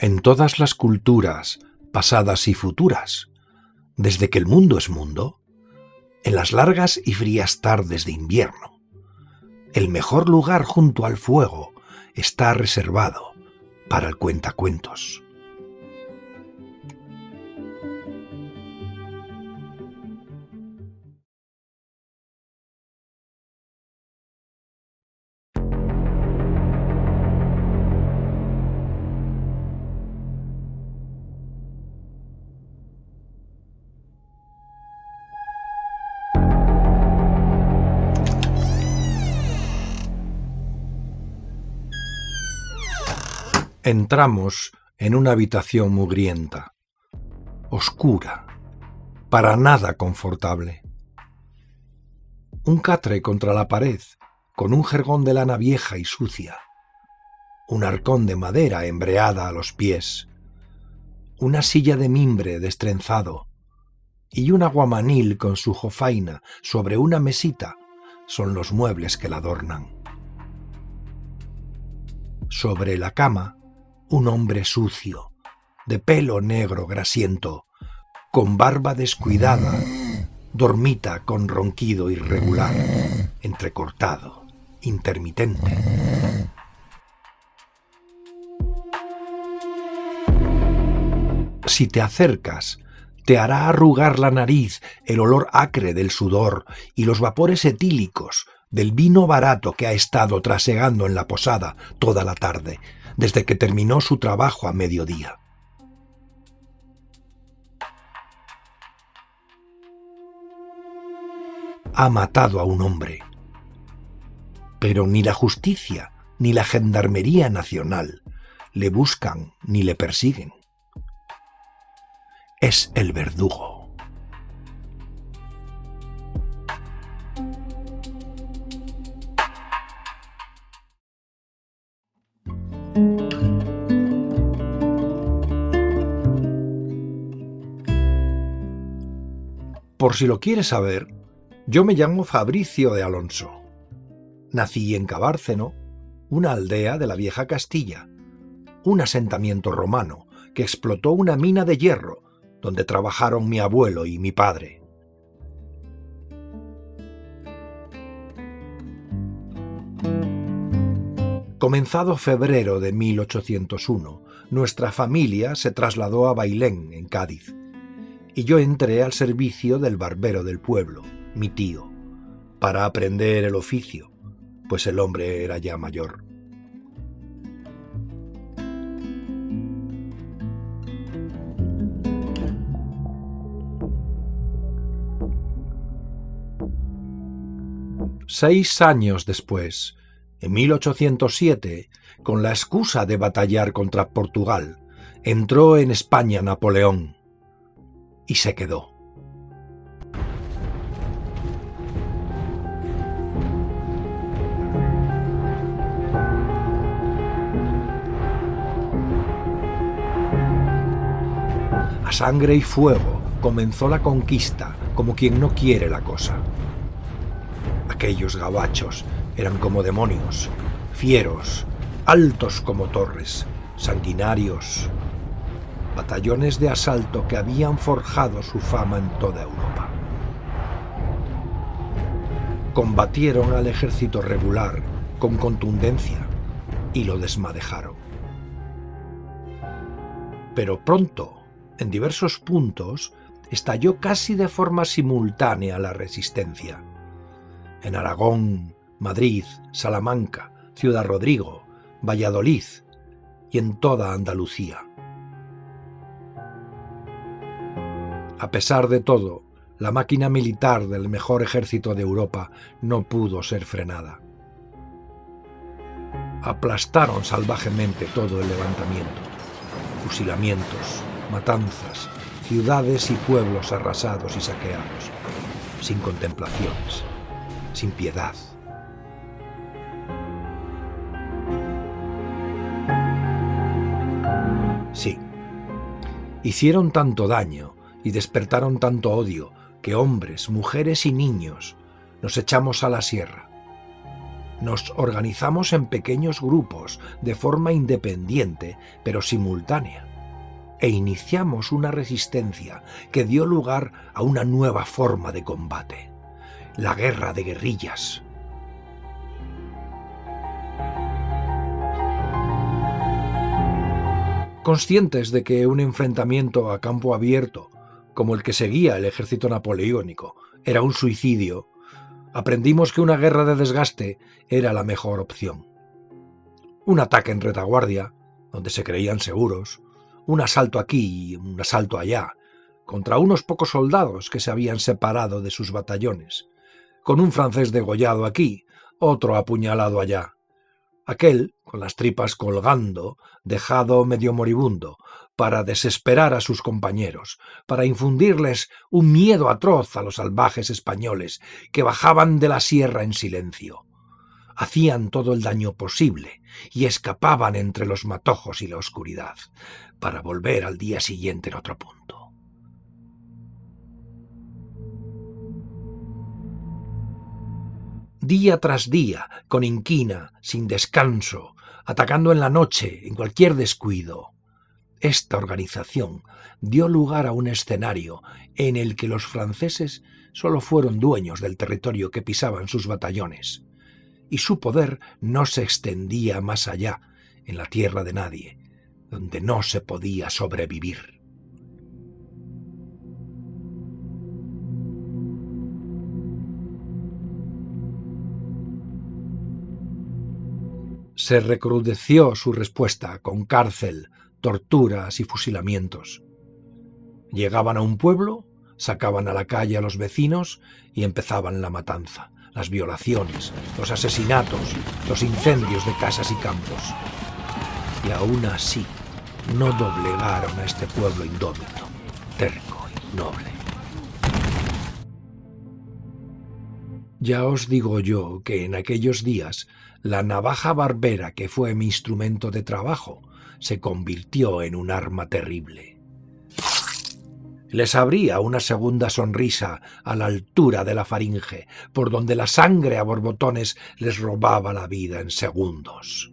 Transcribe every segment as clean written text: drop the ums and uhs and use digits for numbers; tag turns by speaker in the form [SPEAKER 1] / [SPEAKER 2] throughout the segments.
[SPEAKER 1] En todas las culturas, pasadas y futuras, desde que el mundo es mundo, en las largas y frías tardes de invierno, el mejor lugar junto al fuego está reservado para el cuentacuentos. Entramos en una habitación mugrienta, oscura, para nada confortable. Un catre contra la pared, con un jergón de lana vieja y sucia. Un arcón de madera embreada a los pies. Una silla de mimbre destrenzado y un aguamanil con su jofaina sobre una mesita son los muebles que la adornan. Sobre la cama, un hombre sucio, de pelo negro grasiento, con barba descuidada, dormita con ronquido irregular, entrecortado, intermitente. Si te acercas, te hará arrugar la nariz el olor acre del sudor y los vapores etílicos del vino barato que ha estado trasegando en la posada toda la tarde, desde que terminó su trabajo a mediodía. Ha matado a un hombre, pero ni la justicia ni la Gendarmería Nacional le buscan ni le persiguen. Es el verdugo. Por si lo quieres saber, yo me llamo Fabricio de Alonso. Nací en Cabárceno, una aldea de la vieja Castilla, un asentamiento romano que explotó una mina de hierro donde trabajaron mi abuelo y mi padre. Comenzado febrero de 1801, nuestra familia se trasladó a Bailén, en Cádiz, y yo entré al servicio del barbero del pueblo, mi tío, para aprender el oficio, pues el hombre era ya mayor. Seis años después, en 1807, con la excusa de batallar contra Portugal, entró en España Napoleón y se quedó. A sangre y fuego comenzó la conquista como quien no quiere la cosa. Aquellos gabachos eran como demonios, fieros, altos como torres, sanguinarios, batallones de asalto que habían forjado su fama en toda Europa. Combatieron al ejército regular con contundencia y lo desmadejaron. Pero pronto, en diversos puntos, estalló casi de forma simultánea la resistencia. En Aragón, Madrid, Salamanca, Ciudad Rodrigo, Valladolid y en toda Andalucía. A pesar de todo, la máquina militar del mejor ejército de Europa no pudo ser frenada. Aplastaron salvajemente todo el levantamiento, fusilamientos, matanzas, ciudades y pueblos arrasados y saqueados, sin contemplaciones, sin piedad. Sí, hicieron tanto daño y despertaron tanto odio que hombres, mujeres y niños nos echamos a la sierra. Nos organizamos en pequeños grupos, de forma independiente, pero simultánea, e iniciamos una resistencia que dio lugar a una nueva forma de combate, la guerra de guerrillas. Conscientes de que un enfrentamiento a campo abierto, como el que seguía el ejército napoleónico, era un suicidio, aprendimos que una guerra de desgaste era la mejor opción. Un ataque en retaguardia, donde se creían seguros, un asalto aquí y un asalto allá, contra unos pocos soldados que se habían separado de sus batallones, con un francés degollado aquí, otro apuñalado allá, aquel con las tripas colgando, dejado medio moribundo, para desesperar a sus compañeros, para infundirles un miedo atroz a los salvajes españoles que bajaban de la sierra en silencio. Hacían todo el daño posible y escapaban entre los matojos y la oscuridad, para volver al día siguiente en otro punto. Día tras día, con inquina, sin descanso, atacando en la noche, en cualquier descuido. Esta organización dio lugar a un escenario en el que los franceses solo fueron dueños del territorio que pisaban sus batallones, y su poder no se extendía más allá, en la tierra de nadie, donde no se podía sobrevivir. Se recrudeció su respuesta con cárcel, torturas y fusilamientos. Llegaban a un pueblo, sacaban a la calle a los vecinos y empezaban la matanza, las violaciones, los asesinatos, los incendios de casas y campos. Y aún así no doblegaron a este pueblo indómito, terco y noble. Ya os digo yo que en aquellos días la navaja barbera que fue mi instrumento de trabajo se convirtió en un arma terrible. Les abría una segunda sonrisa a la altura de la faringe, por donde la sangre a borbotones les robaba la vida en segundos.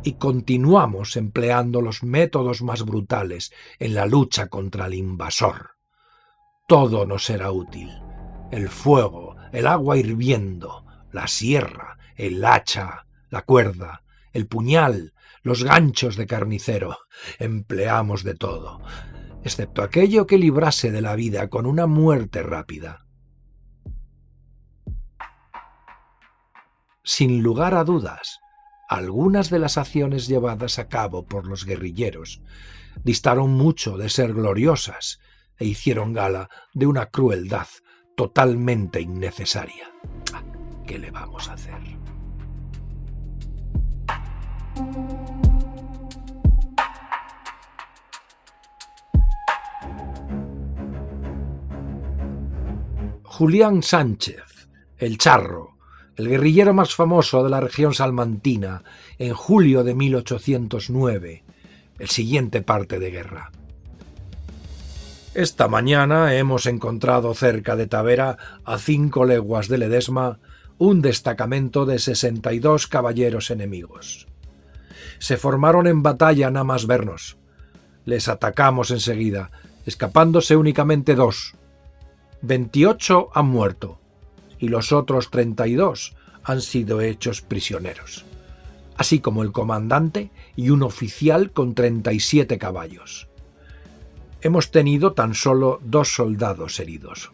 [SPEAKER 1] Y continuamos empleando los métodos más brutales en la lucha contra el invasor. Todo nos era útil: el fuego, el agua hirviendo, la sierra, el hacha, la cuerda, el puñal, los ganchos de carnicero. Empleamos de todo, excepto aquello que librase de la vida con una muerte rápida. Sin lugar a dudas, algunas de las acciones llevadas a cabo por los guerrilleros distaron mucho de ser gloriosas e hicieron gala de una crueldad totalmente innecesaria. ¿Qué le vamos a hacer? Julián Sánchez, el Charro, el guerrillero más famoso de la región salmantina, en julio de 1809, el siguiente parte de guerra. Esta mañana hemos encontrado cerca de Tavera, a 5 leguas de Ledesma, un destacamento de 62 caballeros enemigos. Se formaron en batalla nada más vernos. Les atacamos enseguida, escapándose únicamente 2. 28 han muerto y los otros 32 han sido hechos prisioneros, así como el comandante y un oficial con 37 caballos. Hemos tenido tan solo 2 soldados heridos.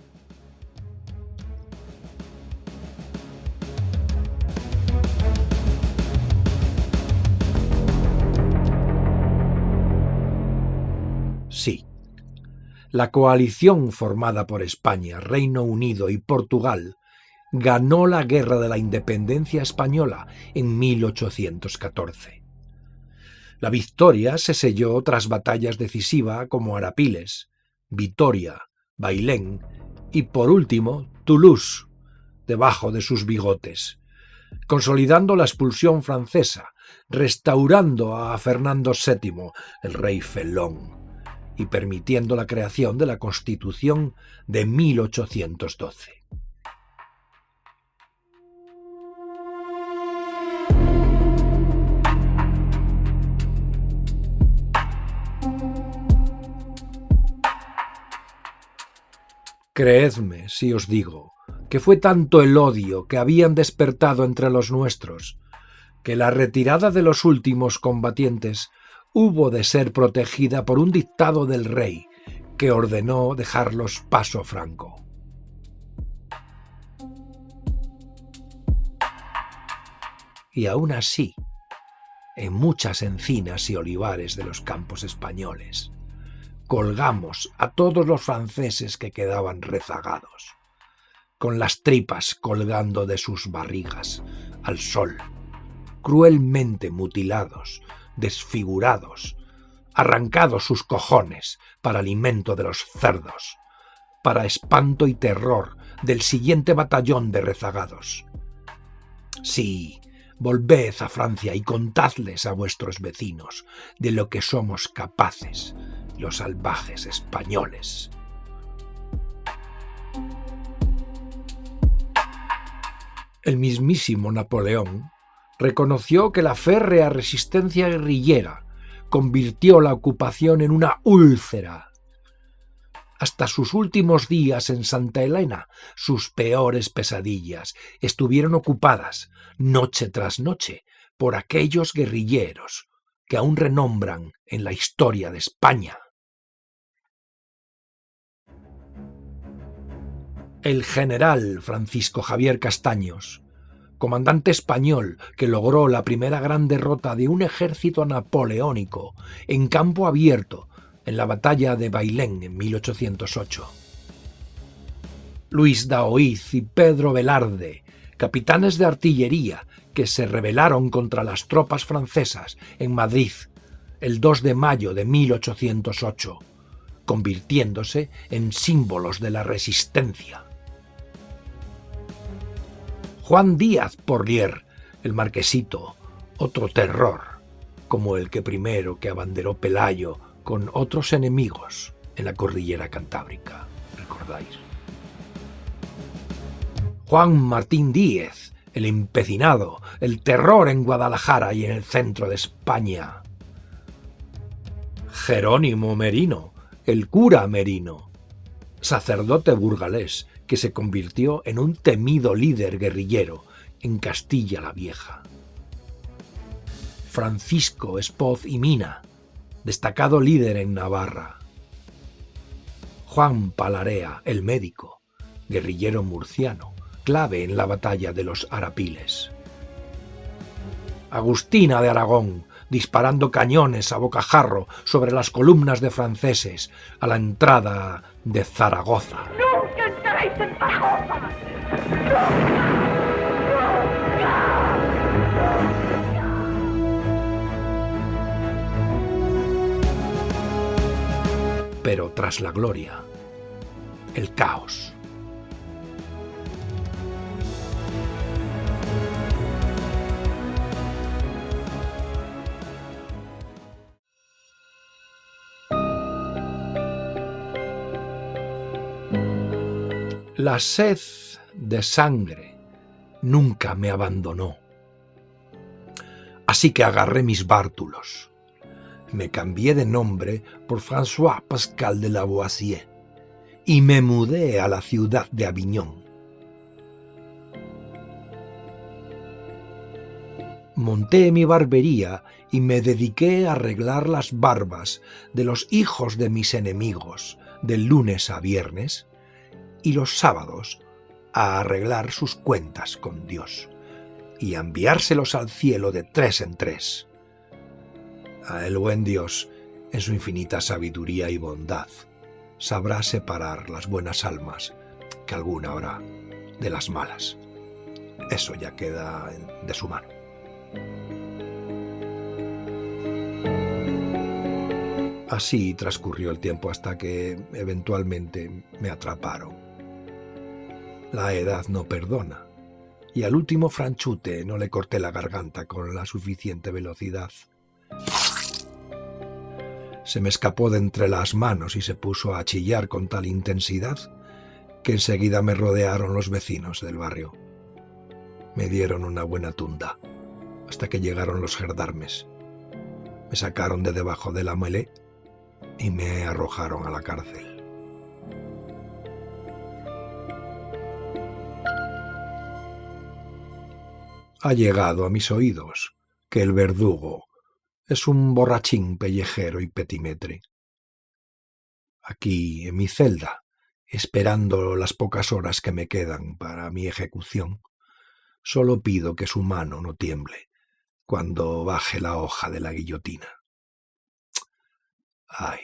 [SPEAKER 1] Sí, la coalición formada por España, Reino Unido y Portugal ganó la Guerra de la Independencia Española en 1814. La victoria se selló tras batallas decisivas como Arapiles, Vitoria, Bailén y, por último, Toulouse, debajo de sus bigotes, consolidando la expulsión francesa, restaurando a Fernando VII, el rey felón, y permitiendo la creación de la Constitución de 1812. Creedme si os digo que fue tanto el odio que habían despertado entre los nuestros, que la retirada de los últimos combatientes hubo de ser protegida por un dictado del rey que ordenó dejarlos paso franco. Y aún así, en muchas encinas y olivares de los campos españoles, colgamos a todos los franceses que quedaban rezagados, con las tripas colgando de sus barrigas al sol, cruelmente mutilados, desfigurados, arrancados sus cojones para alimento de los cerdos, para espanto y terror del siguiente batallón de rezagados. Sí, volved a Francia y contadles a vuestros vecinos de lo que somos capaces los salvajes españoles. El mismísimo Napoleón reconoció que la férrea resistencia guerrillera convirtió la ocupación en una úlcera. Hasta sus últimos días en Santa Elena, sus peores pesadillas estuvieron ocupadas, noche tras noche, por aquellos guerrilleros que aún renombran en la historia de España. El general Francisco Javier Castaños, comandante español que logró la primera gran derrota de un ejército napoleónico en campo abierto en la batalla de Bailén en 1808. Luis Daoiz y Pedro Velarde, capitanes de artillería que se rebelaron contra las tropas francesas en Madrid el 2 de mayo de 1808, convirtiéndose en símbolos de la resistencia. Juan Díaz Porlier, el marquesito, otro terror, como el que primero que abanderó Pelayo con otros enemigos en la cordillera cantábrica, ¿recordáis? Juan Martín Díez, el empecinado, el terror en Guadalajara y en el centro de España. Jerónimo Merino, el cura Merino, sacerdote burgalés que se convirtió en un temido líder guerrillero en Castilla la Vieja. Francisco Espoz y Mina, destacado líder en Navarra. Juan Palarea, el médico, guerrillero murciano, clave en la batalla de los Arapiles. Agustina de Aragón, disparando cañones a bocajarro sobre las columnas de franceses a la entrada de Zaragoza.
[SPEAKER 2] ¡Nunca entraréis en Zaragoza!
[SPEAKER 1] Pero tras la gloria, el caos. La sed de sangre nunca me abandonó. Así que agarré mis bártulos. Me cambié de nombre por François Pascal de Lavoisier y me mudé a la ciudad de Aviñón. Monté mi barbería y me dediqué a arreglar las barbas de los hijos de mis enemigos de lunes a viernes y los sábados a arreglar sus cuentas con Dios y a enviárselos al cielo de 3 en 3. A el buen Dios, en su infinita sabiduría y bondad, sabrá separar las buenas almas, que alguna habrá, de las malas. Eso ya queda de su mano. Así transcurrió el tiempo hasta que eventualmente me atraparon. La edad no perdona, y al último franchute no le corté la garganta con la suficiente velocidad. Se me escapó de entre las manos y se puso a chillar con tal intensidad que enseguida me rodearon los vecinos del barrio. Me dieron una buena tunda, hasta que llegaron los gendarmes. Me sacaron de debajo de la mêlée y me arrojaron a la cárcel. ha llegado a mis oídos que el verdugo es un borrachín pellejero y petimetre. Aquí, en mi celda, esperando las pocas horas que me quedan para mi ejecución, solo pido que su mano no tiemble cuando baje la hoja de la guillotina. Ay,